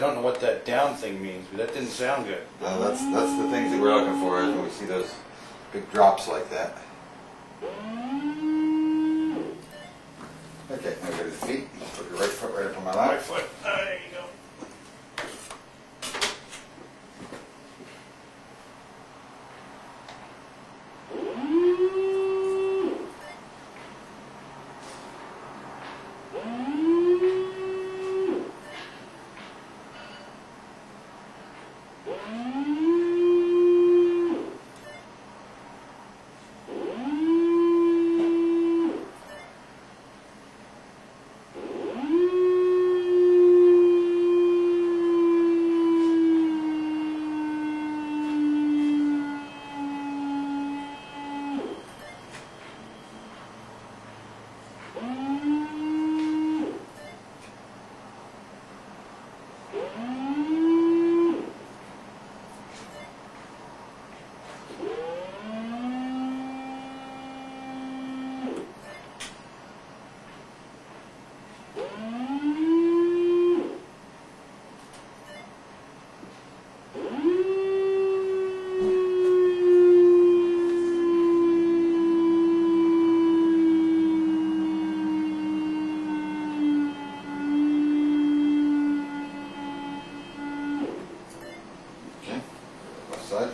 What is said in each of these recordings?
don't know what that down thing means, but that didn't sound good. That's the things that we're looking for, is when we see those big drops like that. Okay, now go to the feet. Put your right foot right up on my lap. Right foot. There you go. Side.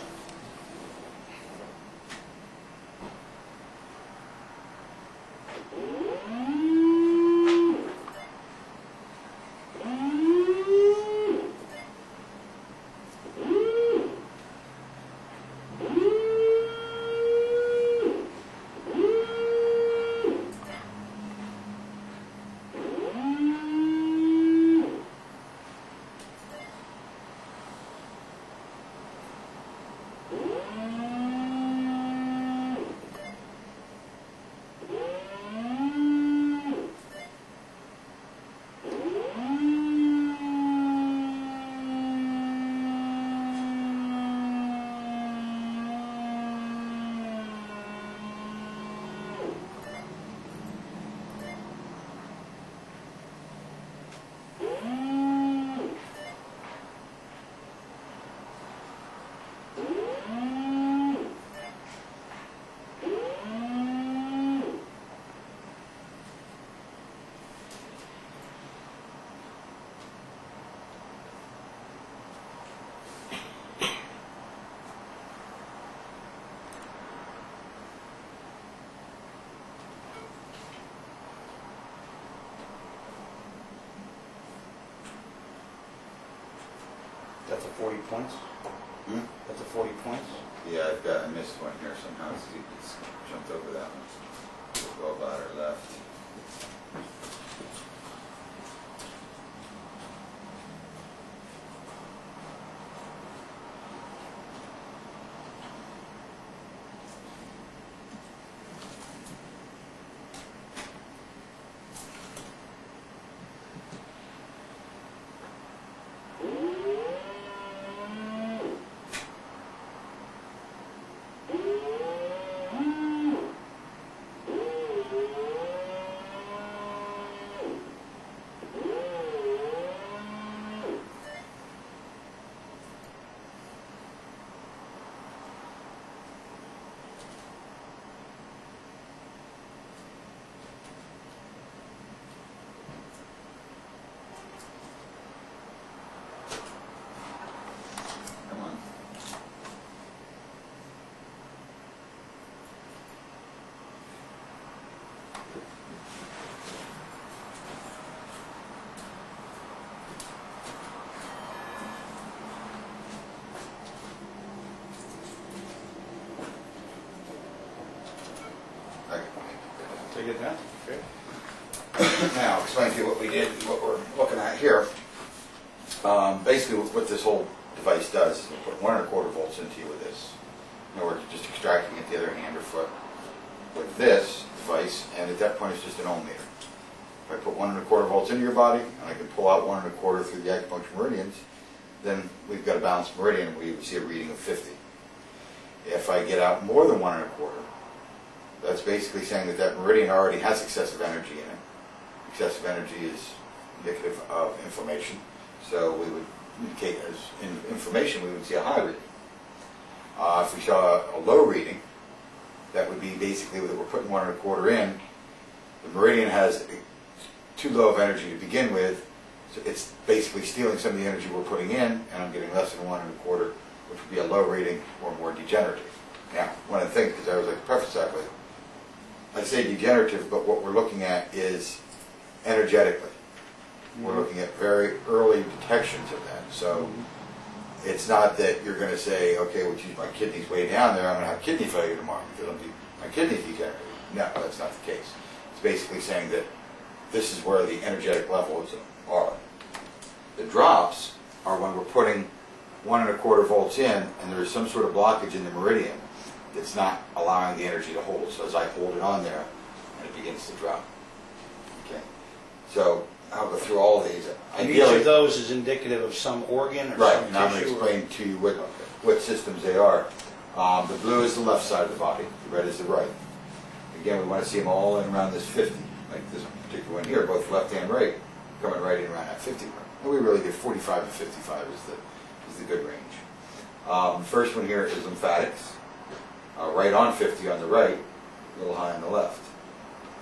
That's a 40 points? Hmm? That's a 40 points? Yeah, I missed one here somehow. It's jumped over that one. Well about or left. Take it down. Okay. Now, I'll explain to you what we did and what we're looking at here. Basically, what this whole device does is we'll put 1 1/4 volts into you with this. In other words, just extracting it the other hand or foot with this device, and at that point it's just an ohm meter. If I put 1 1/4 volts into your body, and I can pull out 1 1/4 through the acupuncture meridians, then we've got a balanced meridian, and we would see a reading of 50. If I get out more than 1 1/4, that's basically saying that that meridian already has excessive energy in it. Excessive energy is indicative of inflammation, so we would indicate as information, we would see a high reading. If we saw a low reading, that would be basically that we're putting 1 1/4 in. The meridian has too low of energy to begin with, so it's basically stealing some of the energy we're putting in, and I'm getting less than 1 1/4, which would be a low reading or more degenerative. Now, one of the things, because I always like to preface that with, I say degenerative, but what we're looking at is energetically. We're looking at very early detections of that. So it's not that you're going to say, okay, well, geez, my kidney's way down there, I'm going to have kidney failure tomorrow because my kidney's degenerative. No, that's not the case. It's basically saying that this is where the energetic levels are. The drops are when we're putting 1 1/4 volts in and there's some sort of blockage in the meridian that's not allowing the energy to hold. So as I hold it on there, and it begins to drop. Okay. So I'll go through all of these. And each of those is indicative of some organ or right, some and I'm going to tissue? explain to you what systems they are. The blue is the left side of the body, the red is the right. Again, we want to see them all in around this 50, like this particular one here, both left and right, coming right in around that 50 mark. And we really get 45 to 55 is the good range. First one here is lymphatics, right on 50 on the right, a little high on the left.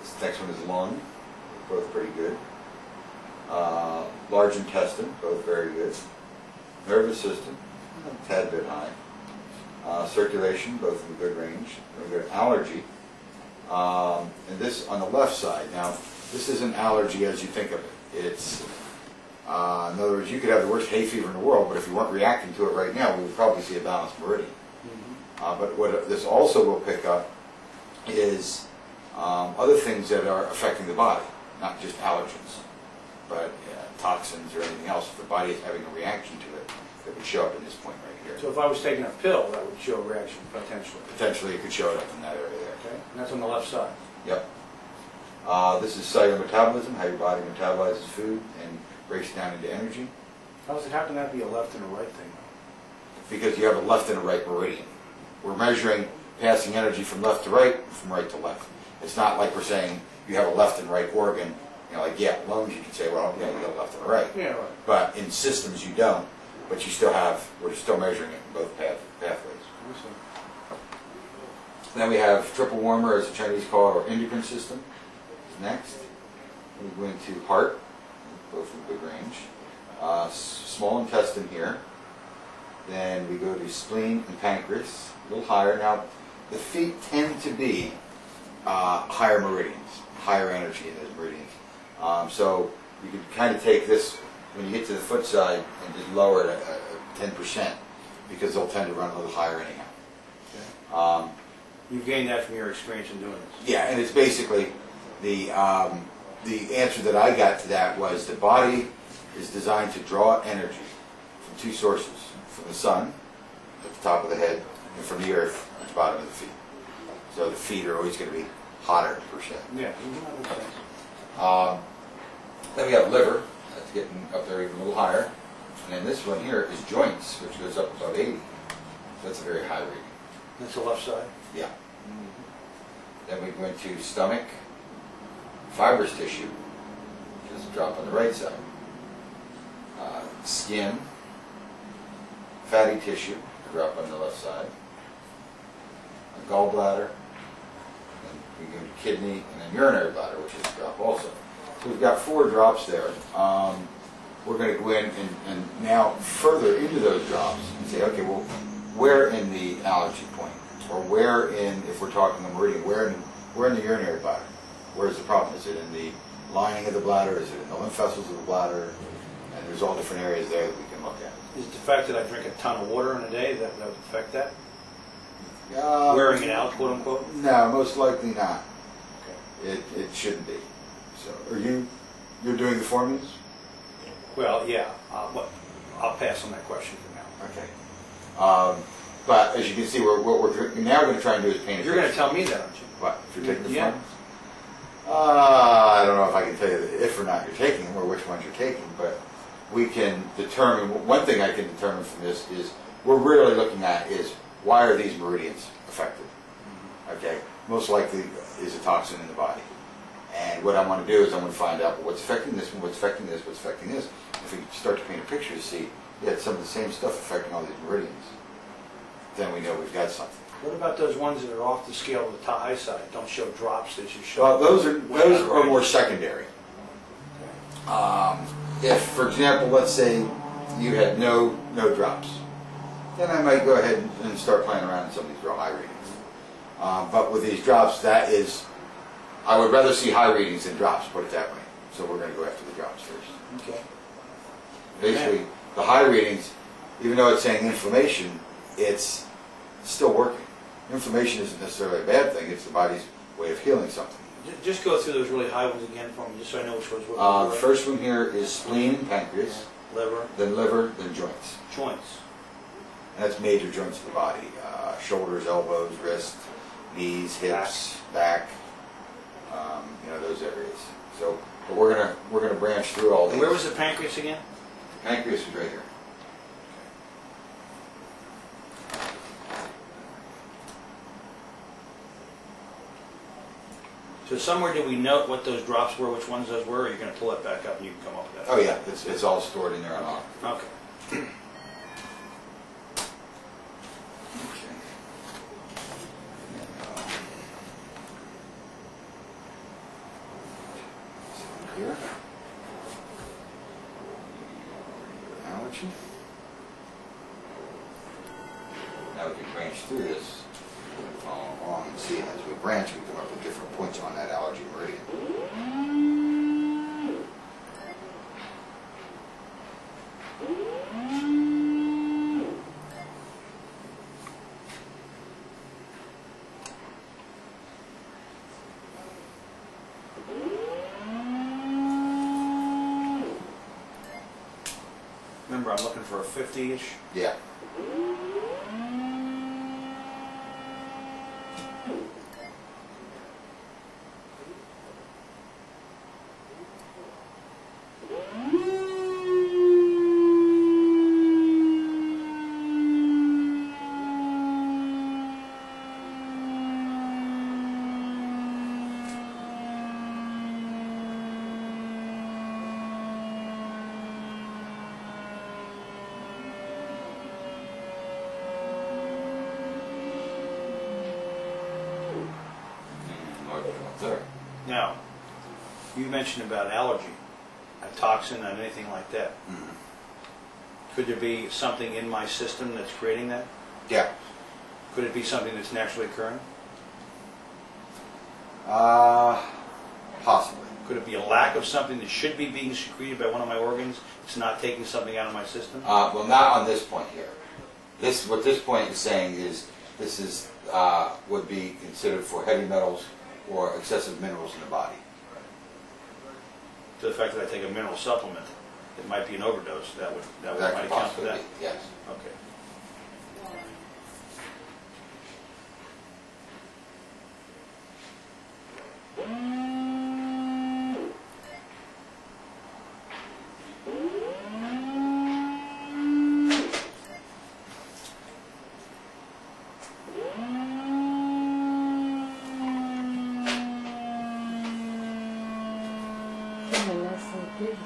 This next one is lung, both pretty good. Large intestine, both very good. Nervous system, a tad bit high. Circulation, both in a good range. Very good. Allergy, and this on the left side. Now, this isn't allergy as you think of it. It's, in other words, you could have the worst hay fever in the world, but if you weren't reacting to it right now, we would probably see a balanced meridian. But what this also will pick up is other things that are affecting the body, not just allergens, but toxins or anything else. If the body is having a reaction to it, it would show up in this point right here. So if I was taking a pill, that would show a reaction potentially? Potentially it could show it up in that area there. Okay, and that's on the left side? Yep. This is cellular metabolism, how your body metabolizes food and breaks it down into energy. How does it happen to have to be a left and a right thing, though? Because you have a left and a right meridian. We're measuring passing energy from left to right, from right to left. It's not like we're saying you have a left and right organ. You know, like, yeah, lungs, you can say, well, yeah, you got a left and a right. Yeah, right. But in systems, you don't. But you still have, we're still measuring it in both pathways. Then we have triple warmer, as the Chinese call it, or endocrine system. Next, we go into heart, both in good range. Small intestine here. Then we go to spleen and pancreas, a little higher. Now, the feet tend to be higher meridians, higher energy in those meridians. So you could kind of take this, when you get to the foot side, and just lower it at 10%, because they'll tend to run a little higher anyhow. Okay. You've gained that from your experience in doing this? Yeah, and it's basically the answer that I got to that was the body is designed to draw energy from two sources, from the sun at the top of the head and from the earth at the bottom of the feet. So the feet are always going to be hotter per se. Yeah, that makes sense. Then we have liver, that's getting up there even a little higher. And then this one here is joints, which goes up about 80. That's a very high reading. That's the left side? Yeah. Then we go into stomach, fibrous tissue, which is a drop on the right side. Skin, fatty tissue, a drop on the left side. A gallbladder, then we go to kidney, and then urinary bladder, which is a drop also. So we've got 4 drops there. We're going to go in and now further into those drops and say, okay, well, where in the allergy point? Or where in, if we're talking a meridian, where in the urinary bladder? Where's the problem? Is it in the lining of the bladder? Is it in the lymph vessels of the bladder? And there's all different areas there that we can look at. Is it the fact that I drink a ton of water in a day that would affect that? Wearing it out, quote unquote? No, most likely not. Okay. It shouldn't be. So, you're doing the formulas? Well, yeah. I'll pass on that question for now. Okay. But as you can see, what we're now going to try and do is paint a You're going to tell me that, aren't you? What? If you're taking the Yeah. formulas? I don't know if I can tell you if or not you're taking them or which ones you're taking, but we can determine, one thing I can determine from this is, we're really looking at is, why are these meridians affected? Okay? Most likely is a toxin in the body. And what I want to do is I want to find out what's affecting this one, what's affecting this, what's affecting this. If we start to paint a picture to see Yeah, some of the same stuff affecting all these meridians. Then we know we've got something. What about those ones that are off the scale of the high side? Don't show drops, they just show... Well, those are more secondary. If, for example, let's say you had no drops, then I might go ahead and start playing around in some of these real high readings. But with these drops, that is, I would rather see high readings than drops, put it that way. So we're going to go after the drops first. Okay. Basically, the high readings, even though it's saying inflammation, it's still working. Inflammation isn't necessarily a bad thing, it's the body's way of healing something. Just go through those really high ones again for me, just so I know which ones were. The first one here is spleen and pancreas, liver, then joints. joints. And that's major joints of the body. Shoulders, elbows, wrists, knees, hips, back, those areas. So but we're gonna branch through all these. Where was the pancreas again? Pancreas was right here. So somewhere did we note what those drops were, which ones those were, or you're going to pull it back up and you can come up with that? Oh yeah, it's all stored in there on lock. Okay. Here. Allergy. Now we can branch through this, follow along and see as we branch, we come up with different points on that allergy meridian. Remember, I'm looking for a 50-ish. Yeah. Now, you mentioned about allergy, a toxin, and anything like that. Mm-hmm. Could there be something in my system that's creating that? Yeah. Could it be something that's naturally occurring? Possibly. Could it be a lack of something that should be being secreted by one of my organs? It's not taking something out of my system? Well, not on this point here. What this point is saying is this is would be considered for heavy metals or excessive minerals in the body. To the fact that I take a mineral supplement, it might be an overdose. That That might could account for possibly that. be, yes. Okay. That's so good.